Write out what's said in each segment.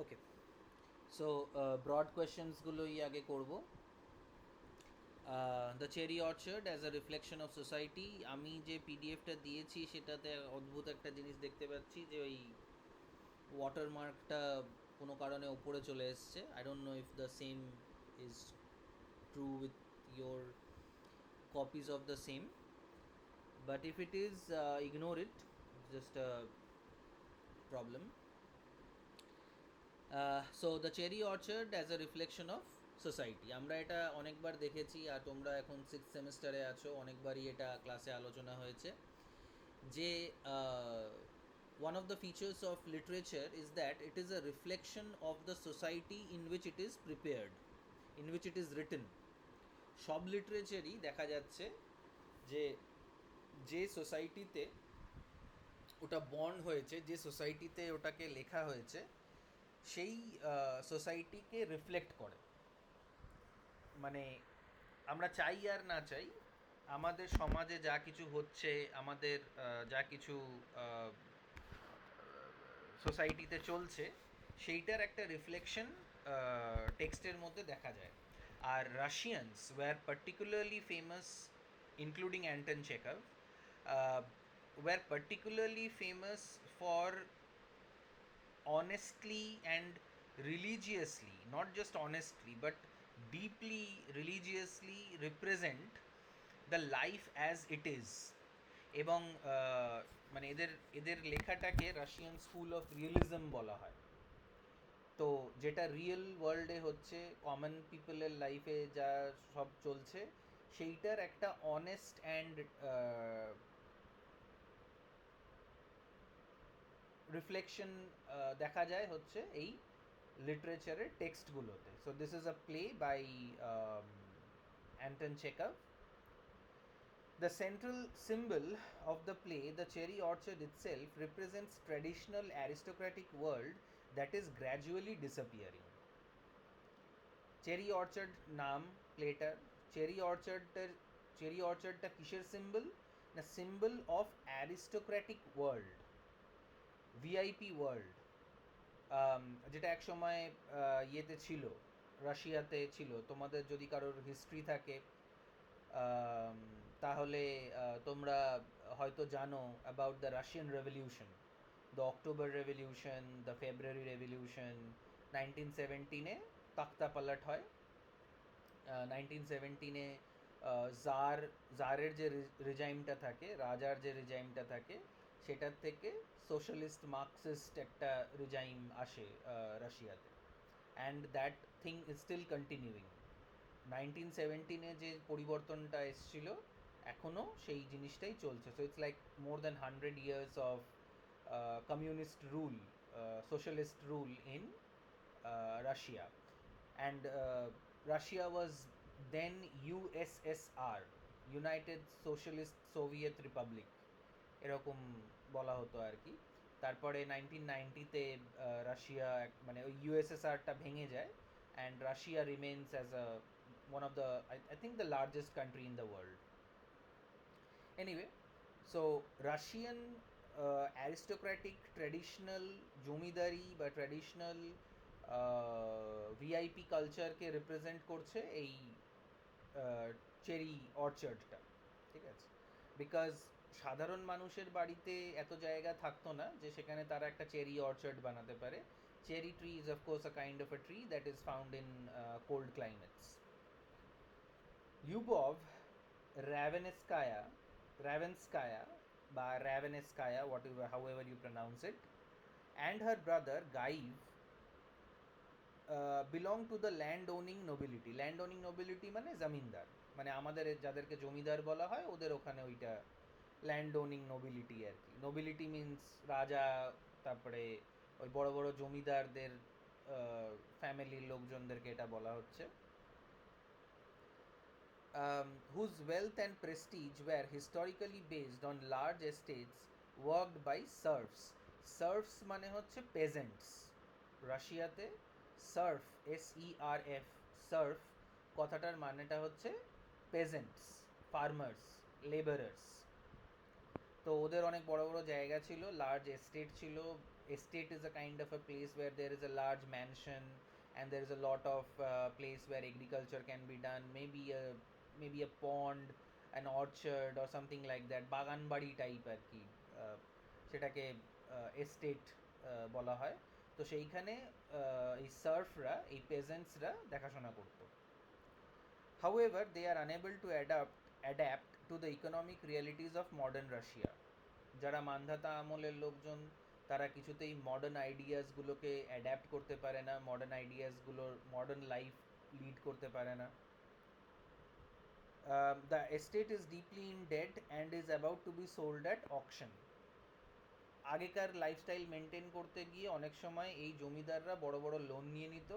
ওকে, so broad কোয়েশ্চেন্সগুলোই আগে করব। The cherry orchard as a reflection of society, আমি যে পিডিএফটা দিয়েছি সেটাতে অদ্ভুত একটা জিনিস দেখতে পাচ্ছি যে ওই ওয়াটারমার্কটা কোনো কারণে ওপরে চলে এসছে। I don't know if the same is true with your copies of the same, but if it is, ignore it, it's just a problem. So the cherry orchard as a reflection of society, আমরা এটা অনেকবার দেখেছি আর তোমরা এখন six সেমিস্টারে আছো, অনেকবারই এটা ক্লাসে আলোচনা হয়েছে যে one of the features of literature is that it is a reflection of the society in which it is prepared, in which it is written. সব লিটারেচারই দেখা যাচ্ছে যে যে সোসাইটিতে ওটা বর্ন হয়েছে, যে সোসাইটিতে ওটাকে লেখা হয়েছে, সেই সোসাইটিকে রিফ্লেক্ট করে। মানে আমরা চাই আর না চাই, আমাদের সমাজে যা কিছু হচ্ছে, আমাদের যা কিছু সোসাইটিতে চলছে, সেইটার একটা রিফ্লেকশন টেক্সটের মধ্যে দেখা যায়। আর Russians were particularly famous, including Anton Chekhov, were particularly famous for honestly and religiously, not just honestly but deeply religiously represent the life as it is. এবং মানে এদের এদের লেখাটাকে রাশিয়ান স্কুল অফ রিয়েলিজম বলা হয়। তো যেটা রিয়েল ওয়ার্ল্ডে হচ্ছে, কমন পিপলের লাইফে যা সব চলছে, সেইটার একটা অনেস্ট অ্যান্ড রিফ্লেকশন দেখা যায় হচ্ছে এই লিটারেচারের টেক্সটগুলোতে। So this is a play by Anton Chekhov. The central symbol of the play, the cherry orchard itself, represents traditional aristocratic world that is gradually disappearing. Cherry orchard নাম প্লেটার, cherry অর্চার্ডটা কিসের সিম্বল? না, symbol of aristocratic world, VIP world, যেটা এক সময় ইয়েতে ছিল, রাশিয়াতে ছিল। তোমাদের যদি কারোর হিস্ট্রি থাকে তাহলে তোমরা হয়তো জানো about the Russian revolution, the October revolution, the February revolution. 1917-এ তক্তা পালট হয়। 1917-এ জারের যে রেজাইমটা থাকে, রাজার যে রেজাইমটা থাকে, সেটার থেকে সোশ্যালিস্ট মার্কসিস্ট একটা রেজাইম আসে রাশিয়াতে, and that thing is still continuing. 1917-এ যে পরিবর্তনটা এসেছিল, এখনও সেই জিনিসটাই চলছে। So it's like more than 100 years of communist rule, socialist rule in Russia. And Russia was then USSR, United Socialist Soviet Republic, এরকম বলা হতো আর কি। তারপরে 1990-তে রাশিয়া মানে ওই ইউএসএসআরটা ভেঙে যায়, and Russia remains as a one of the, I think the largest country in the world. Anyway, so Russian aristocratic traditional zamindari বা ট্র্যাডিশনাল ভিআইপি কালচারকে রিপ্রেজেন্ট করছে এই চেরি অর্চার্ডটা, ঠিক আছে? বিকজ সাধারণ মানুষের বাড়িতে এত জায়গা থাকতো না যে সেখানে তারা একটা চেরি অর্চার্ড বানাতে পারে। Cherry tree is of course a kind of a tree that is found in cold climates. Lyubov Ravenskaya, বা Ravenskaya, whatever, however you pronounce it, and her brother Gaiv belong to the land owning nobility. Land owning nobility মানে জমিদার, মানে আমাদের যাদেরকে জমিদার বলা হয় ওদের ওখানে ওইটা ল্যান্ড ওনিং নোবিলিটি আর কি। নোবিলিটি মিন্স রাজা, তারপরে ওই বড় বড় জমিদারদের ফ্যামিলির লোকজনদেরকে এটা বলা হচ্ছে। Whose wealth and prestige were historically based on large estates worked by serfs. Serfs মানে হচ্ছে peasants. রাশিয়াতে সার্ফ, SERF, সার্ফ কথাটার মানেটা হচ্ছে পেজেন্টস, ফার্মার্স, লেবারার্স। তো ওদের অনেক বড় বড় জায়গা ছিল, লার্জ এস্টেট ছিল, estate is a kind of a place where there is a large mansion and there is a lot of place where agriculture can be done, maybe a pond, an orchard or something like that, বাগান বাড়ি type আর কি, সেটাকে estate বলা হয়। তো সেইখানে এই সার্ফরা, এই পেজেন্টসরা দেখাশোনা করতো। However, they are unable to adapt to the economic realities of modern Russia. যারা মান্ধাতা আমলের লোকজন, তারা কিছুতেই মডার্ন আইডিয়াসগুলোকে অ্যাডাপ্ট করতে পারে না, মডার্ন লাইফ লিড করতে পারে না। The estate is deeply in debt and is about to be sold at auction. আগেকার লাইফস্টাইল মেনটেন করতে গিয়ে অনেক সময় এই জমিদাররা বড় বড় লোন নিয়ে নিত,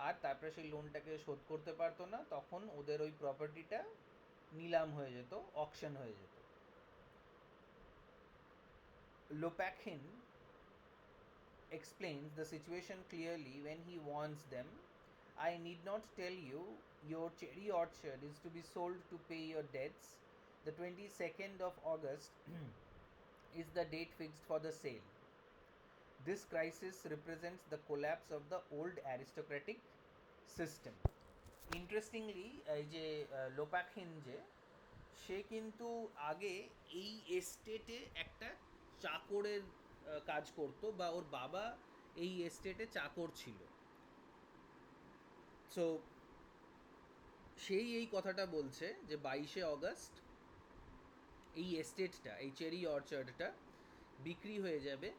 আর তারপরে সেই লোনটাকে শোধ করতে পারতো না, তখন ওদের ওই প্রপার্টিটা নিলাম হয়ে যেত, অকশন হয়ে যেত। Lopakhin explains the situation clearly when he warns them, I need not tell you, your cherry orchard is to be sold to pay your debts. The 22nd of August is the date fixed for the sale. This crisis represents the collapse of the old aristocratic system. Interestingly, এই যে লোপাখিন যে, সে কিন্তু আগে এই এস্টেটে একটা চাকরের কাজ করতো, বা ওর বাবা এই এস্টেটে চাকর ছিল। সো সেই এই কথাটা বলছে যে 22শে অগস্ট এই এস্টেটটা, এই চেরি অর্চার্ডটা বিক্রি হয়ে যাবে।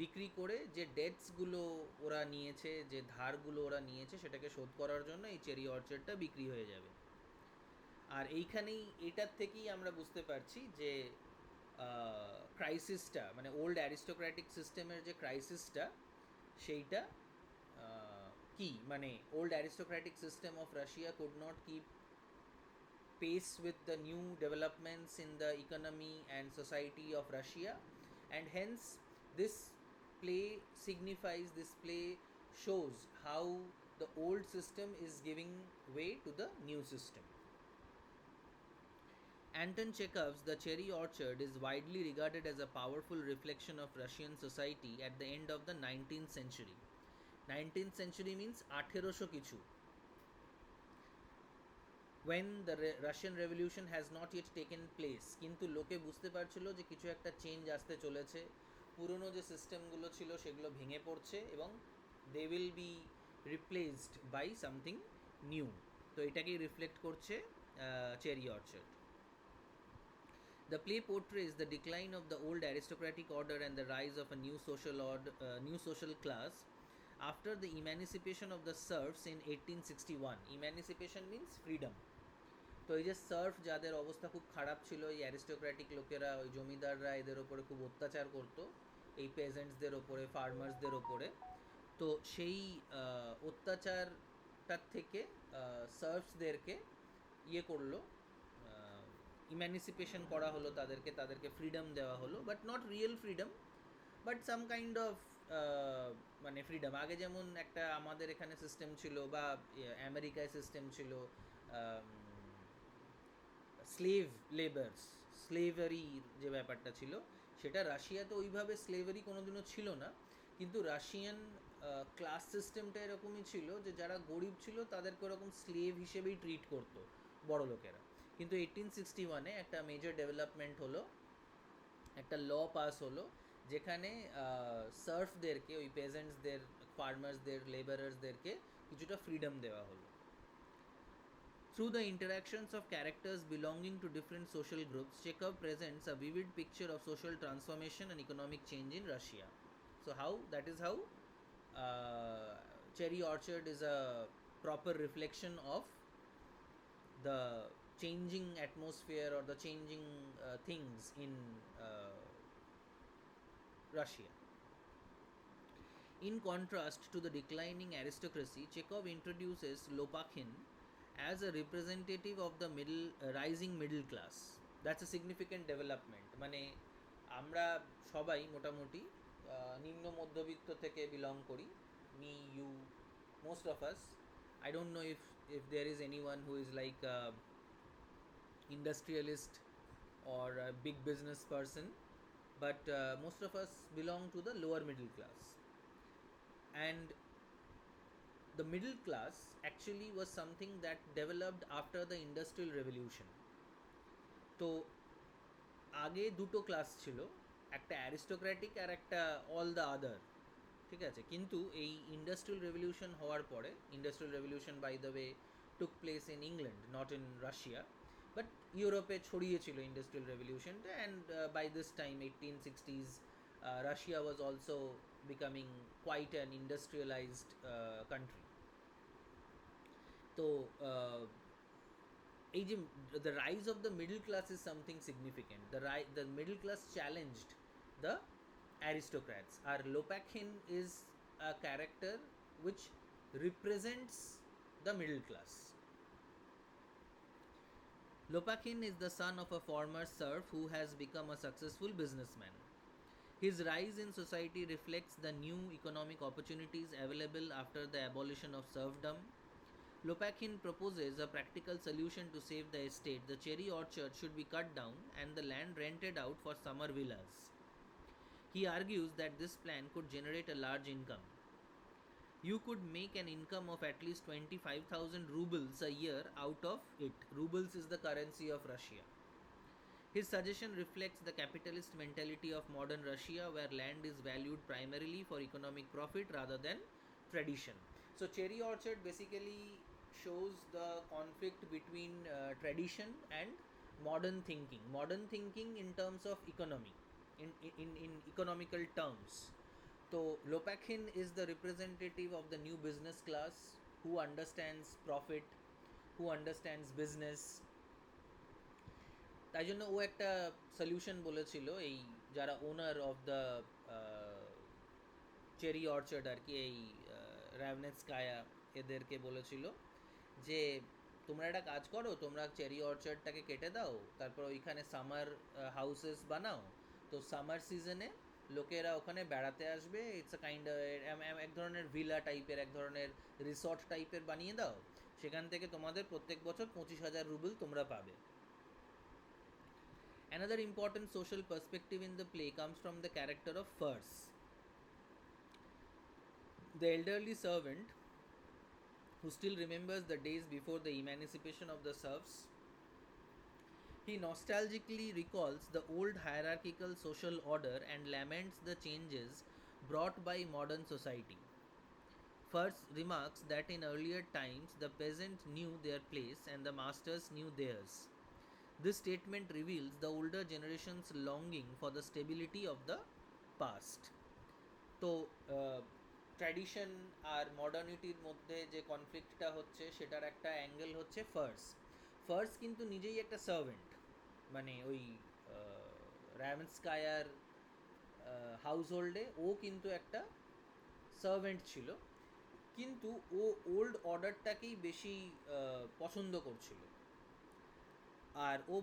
বিক্রি করে যে ডেটসগুলো ওরা নিয়েছে, যে ধারগুলো ওরা নিয়েছে, সেটাকে শোধ করার জন্য এই চেরি অর্চার্ডটা বিক্রি হয়ে যাবে। আর এইখানেই, এটার থেকেই আমরা বুঝতে পারছি যে ক্রাইসিসটা, মানে ওল্ড অ্যারিস্টোক্র্যাটিক সিস্টেমের যে ক্রাইসিসটা, সেইটা কি, মানে old aristocratic system of Russia could not keep pace with the new developments in the economy and society of Russia, and hence this play shows how the old system is giving way to the new system. Anton Chekhov's The Cherry Orchard is widely regarded as a powerful reflection of Russian society at the end of the 19th century. 19th century means 1800 কিছু, when the Russian Revolution has not yet taken place, কিন্তু লোকে বুঝতে পারছিল যে কিছু একটা change আসতে চলেছে, পুরনো যে সিস্টেমগুলো ছিল সেগুলো ভেঙে পড়ছে এবং they will be replaced by something new. তো এটাকেই রিফ্লেক্ট করছে Cherry Orchard. The play portrays the decline of the old aristocratic order and the rise of a new social class after the emancipation of the serfs in 1861. Emancipation means freedom. তো এই যে Surf, যাদের অবস্থা খুব খারাপ ছিল, এই অ্যারিস্টোক্র্যাটিক লোকেরা, ওই জমিদাররা এদের ওপরে খুব অত্যাচার করতো, এই পেজেন্টসদের ওপরে, ফার্মার্সদের ওপরে। তো সেই অত্যাচারটার থেকে সার্ফসদেরকে ইয়ে করলো, ইম্যানিসিপেশন করা হলো, তাদেরকে ফ্রিডম দেওয়া হলো, but not real freedom, but some kind of মানে ফ্রিডম। আগে যেমন একটা আমাদের এখানে সিস্টেম ছিল, বা আমেরিকায় সিস্টেম ছিল, স্লেভ লেবার্স, স্লেভারির যে ব্যাপারটা ছিল, সেটা রাশিয়াতে ওইভাবে স্লেভারি কোনোদিনও ছিল না, কিন্তু রাশিয়ান ক্লাস সিস্টেমটা এরকমই ছিল যে যারা গরিব ছিল তাদেরকে ওরকম স্লেভ হিসেবেই ট্রিট করতো বড় লোকেরা। কিন্তু 1861-এ একটা মেজর ডেভেলপমেন্ট হলো, একটা ল পাস হলো, যেখানে সার্ফদেরকে, ওই পেজেন্টসদের, ফার্মার্সদের, লেবারার্সদেরকে কিছুটা ফ্রিডম দেওয়া হলো। Through the interactions of characters belonging to different social groups, Chekhov presents a vivid picture of social transformation and economic change in Russia. So that is how Cherry Orchard is a proper reflection of the changing atmosphere or the changing things in Russia. In contrast to the declining aristocracy, Chekhov introduces Lopakhin as a representative of the rising middle class. That's a significant development. মানে আমরা সবাই মোটামুটি নিম্ন মধ্যবিত্ত থেকে belong করি, me, you, most of us. I don't know if there is anyone who is like industrialist or a big business person, but most of us belong to the lower middle class. And the middle class actually was something that developed after the Industrial Revolution. তো আগে দুটো class ছিল, একটা অ্যারিস্টোক্র্যাটিক আর একটা all the other, ঠিক আছে? কিন্তু এই ইন্ডাস্ট্রিয়াল রেভলিউশন হওয়ার পরে, industrial revolution by the way took place in England, not in Russia, but ইউরোপে ছড়িয়েছিল ইন্ডাস্ট্রিয়াল রেভলিউশনটা, and by this time 1860s Russia was also becoming quite an industrialised country. তো এই যে the rise of the middle class is something significant. The middle class challenged the aristocrats. Our Lopakhin is a character which represents the middle class. Lopakhin is the son of a former serf who has become a successful businessman. His rise in society reflects the new economic opportunities available after the abolition of serfdom. Lopakhin proposes a practical solution to save the estate. The cherry orchard should be cut down and the land rented out for summer villas. He argues that this plan could generate a large income. You could make an income of at least 25,000 rubles a year out of it. Rubles is the currency of Russia. His suggestion reflects the capitalist mentality of modern Russia, where land is valued primarily for economic profit rather than tradition. So, Cherry Orchard basically shows the conflict between tradition and modern thinking. Modern thinking in terms of economy, in economical terms. So Lopakhin is the representative of the new business class who understands profit, who understands business. তাই জন্য ও একটা solution বলেছিল, এই যারা owner of the cherry orchard আর কি, এই রাভনেটস্কায়া, এদেরকে বলেছিল যে তোমরা একটা কাজ করো, তোমরা চেরি অর্চার্ডটাকে কেটে দাও, তারপর ওইখানে সামার হাউসেস বানাও, তো সামার সিজনে লোকেরা ওখানে বেড়াতে আসবে, ইটস আ কাইন্ড এক ধরনের ভিলা টাইপের, এক ধরনের রিসর্ট টাইপের বানিয়ে দাও, সেখান থেকে তোমাদের প্রত্যেক বছর 25,000 রুবেল তোমরা পাবে। Another important social perspective in the play comes from the character of Furs, the elderly servant who still remembers the days before the emancipation of the serfs. He nostalgically recalls the old hierarchical social order and laments the changes brought by modern society. Furs remarks that in earlier times the peasant knew their place and the masters knew theirs. This statement reveals the older generation's longing for the stability of the past. তো tradition আর মডার্নিটির মধ্যে যে কনফ্লিক্টটা হচ্ছে, সেটার একটা angle হচ্ছে farce কিন্তু নিজেই একটা সার্ভেন্ট, মানে ওই রাভনেটস্কায়ার হাউস হোল্ডে ও কিন্তু একটা সার্ভেন্ট ছিল, কিন্তু ও ওল্ড অর্ডারটাকেই বেশি পছন্দ করছিল। আর ও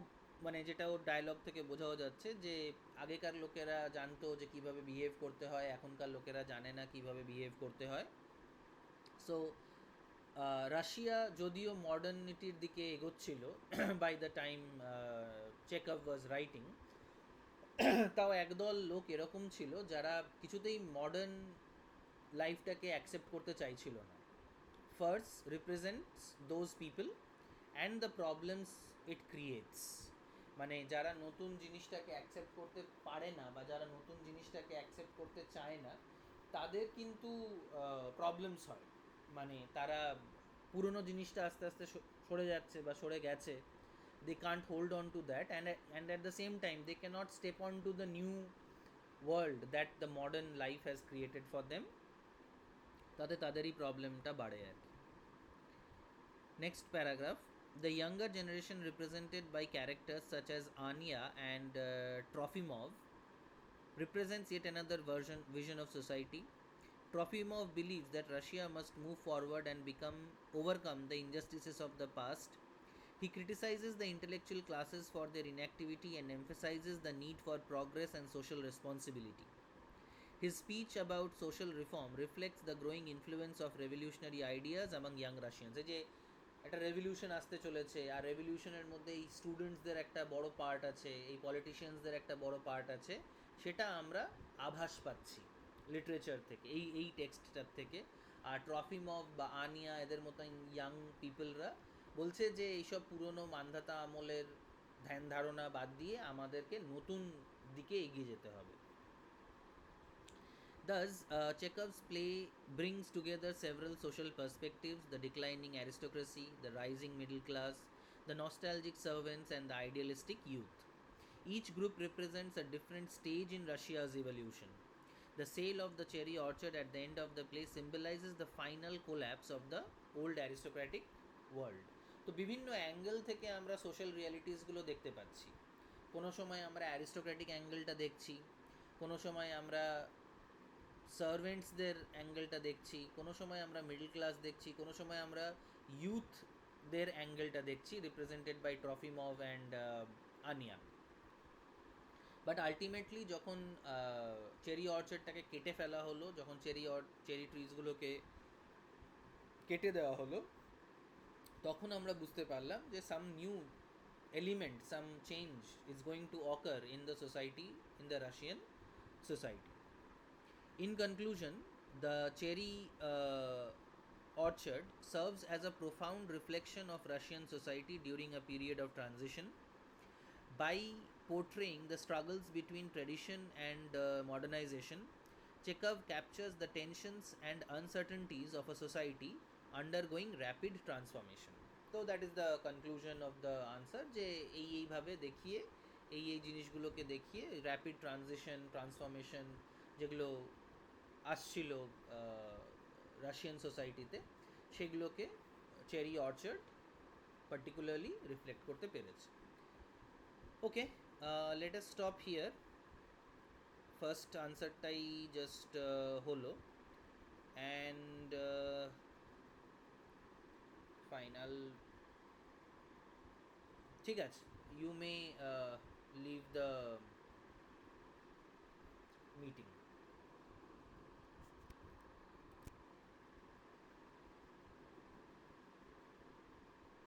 মানে যেটা ওর ডায়লগ থেকে বোঝাও যাচ্ছে যে আগেকার লোকেরা জানতো যে কিভাবে বিহেভ করতে হয়, এখনকার লোকেরা জানে না কিভাবে বিহেভ করতে হয়। সো রাশিয়া যদিও মডার্নিটির দিকে এগোচ্ছিল by the time Chekhov was writing, তাও একদল লোক এরকম ছিল যারা কিছুতেই মডার্ন লাইফটাকে অ্যাকসেপ্ট করতে চাইছিল না। Farce represents those people and the problems it creates. মানে যারা নতুন জিনিসটাকে অ্যাকসেপ্ট করতে পারে না বা যারা নতুন জিনিসটাকে অ্যাকসেপ্ট করতে চায় না, তাদের কিন্তু প্রবলেমস হয়। মানে তারা পুরনো জিনিসটা আস্তে আস্তে সরে যাচ্ছে বা সরে গেছে, they can't hold on to that, and at the same time they cannot step on to the new world that the modern life has created for them, তাতে তাদেরই প্রবলেমটা বাড়ে আর কি। Next paragraph, the younger generation represented by characters such as Anya and Trofimov represents yet another vision of society. Trofimov believes that Russia must move forward and overcome the injustices of the past. He criticizes the intellectual classes for their inactivity and emphasizes the need for progress and social responsibility. His speech about social reform reflects the growing influence of revolutionary ideas among young Russians. যে একটা revolution আসতে চলেছে, আর রেভলিউশনের মধ্যে এই স্টুডেন্টসদের একটা বড় part আছে, এই পলিটিশিয়ানসদের একটা বড় পার্ট আছে, সেটা আমরা আভাস পাচ্ছি লিটারেচার থেকে, এই টেক্সটটার থেকে। আর ট্রফিমভ বা আনিয়া এদের মতো ইয়াং পিপলরা বলছে যে এইসব পুরনো মান্ধাতা আমলের ধ্যান ধারণা বাদ দিয়ে আমাদেরকে নতুন দিকে এগিয়ে যেতে হবে। Thus, Chekhov's play brings together several social perspectives: the declining aristocracy, the rising middle class, the nostalgic servants, and the idealistic youth. Each group represents a different stage in Russia's evolution. The sale of the cherry orchard at the end of the play symbolizes the final collapse of the old aristocratic world. তো বিভিন্ন angle থেকে আমরা social রিয়ালিটিসগুলো দেখতে পাচ্ছি। কোনো সময় আমরা aristocratic অ্যাঙ্গেলটা দেখছি, কোনো সময় আমরা সার্ভেন্টসদের অ্যাঙ্গেলটা দেখছি, কোনো সময় আমরা মিডল ক্লাস দেখছি, কোনো সময় আমরা ইউথদের অ্যাঙ্গেলটা দেখছি, রিপ্রেজেন্টেড বাই ট্রফিমভ অ্যান্ড আনিয়া। বাট আলটিমেটলি যখন চেরি অর্চার্ডটাকে কেটে ফেলা হলো, যখন চেরি ট্রিজগুলোকে কেটে দেওয়া হলো, তখন আমরা বুঝতে পারলাম যে some new element, some change is going to occur in the society, in the Russian society. In conclusion, the cherry orchard serves as a profound reflection of Russian society during a period of transition. By portraying the struggles between tradition and modernization, Chekhov captures the tensions and uncertainties of a society undergoing rapid transformation. So that is the conclusion of the answer, যে এইভাবে দেখিয়ে, এই জিনিসগুলোকে দেখিয়ে rapid transformation যেগুলো আসছিল Russian সোসাইটিতে, সেগুলোকে চেরি অর্চার্ড পার্টিকুলারলি রিফ্লেক্ট করতে পেরেছে। Okay, let us stop here. First আনসারটাই জাস্ট হলো, অ্যান্ড ফাইনাল, ঠিক আছে, you may leave the meeting.